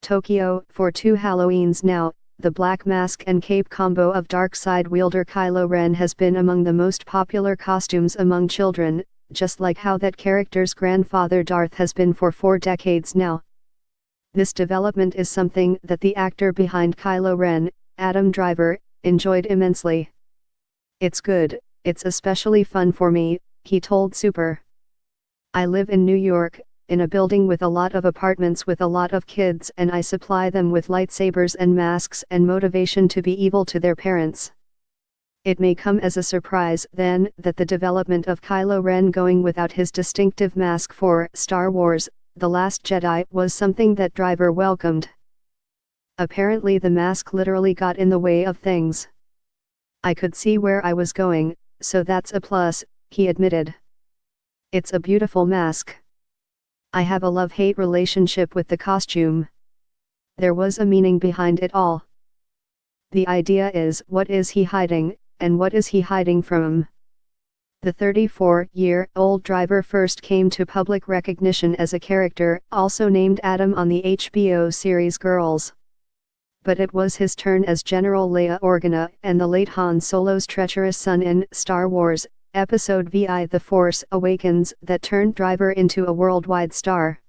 Tokyo. For 2 Halloweens now, the black mask and cape combo of dark side wielder Kylo Ren has been among the most popular costumes among children, just like how that character's grandfather Darth has been for 4 decades now. This development is something that the actor behind Kylo Ren, Adam Driver, enjoyed immensely. "It's good, it's especially fun for me," he told Super. "I live in New York, in a building with a lot of apartments with a lot of kids, and I supply them with lightsabers and masks and motivation to be evil to their parents. It may come as a surprise then that the development of Kylo Ren going without his distinctive mask for Star Wars: The Last Jedi was something that Driver welcomed. Apparently the mask literally got in the way of things. I could see where I was going, so that's a plus," he admitted. "It's a beautiful mask. I have a love-hate relationship with the costume. There was a meaning behind it all. The idea is, what is he hiding, and what is he hiding from?" The 34-year-old Driver first came to public recognition as a character also named Adam on the HBO series Girls. But it was his turn as General Leia Organa and the late Han Solo's treacherous son in Star Wars: Episode VI The Force Awakens that turned Driver into a worldwide star.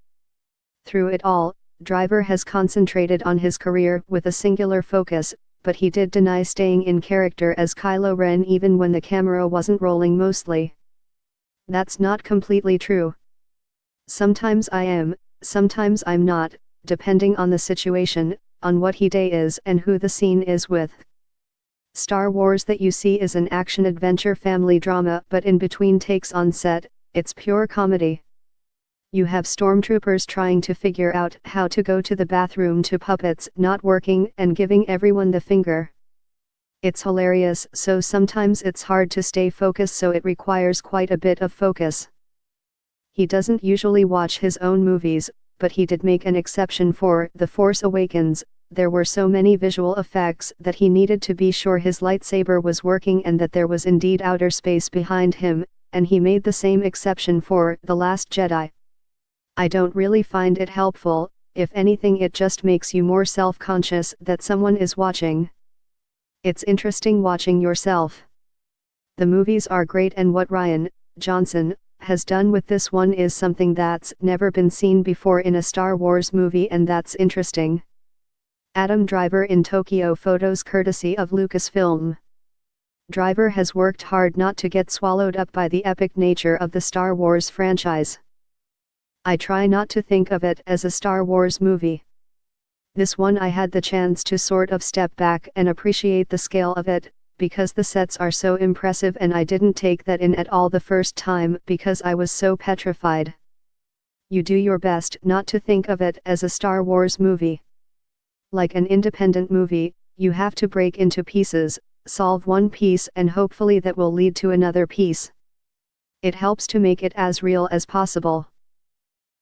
Through it all, Driver has concentrated on his career with a singular focus, but he did deny staying in character as Kylo Ren even when the camera wasn't rolling mostly. "That's not completely true. Sometimes I am, sometimes I'm not, depending on the situation, on what he day is and who the scene is with. Star Wars that you see is an action-adventure family drama, but in between takes on set, it's pure comedy. You have stormtroopers trying to figure out how to go to the bathroom to puppets not working and giving everyone the finger. It's hilarious, so sometimes it's hard to stay focused, so it requires quite a bit of focus." He doesn't usually watch his own movies, but he did make an exception for The Force Awakens. There were so many visual effects that he needed to be sure his lightsaber was working and that there was indeed outer space behind him, and he made the same exception for The Last Jedi. "I don't really find it helpful, if anything it just makes you more self-conscious that someone is watching. It's interesting watching yourself. The movies are great, and what Rian Johnson has done with this one is something that's never been seen before in a Star Wars movie, and that's interesting." Adam Driver in Tokyo. Photos courtesy of Lucasfilm. Driver has worked hard not to get swallowed up by the epic nature of the Star Wars franchise. "I try not to think of it as a Star Wars movie. This one I had the chance to sort of step back and appreciate the scale of it, because the sets are so impressive, and I didn't take that in at all the first time because I was so petrified. You do your best not to think of it as a Star Wars movie. Like an independent movie, you have to break into pieces, solve one piece, and hopefully that will lead to another piece. It helps to make it as real as possible."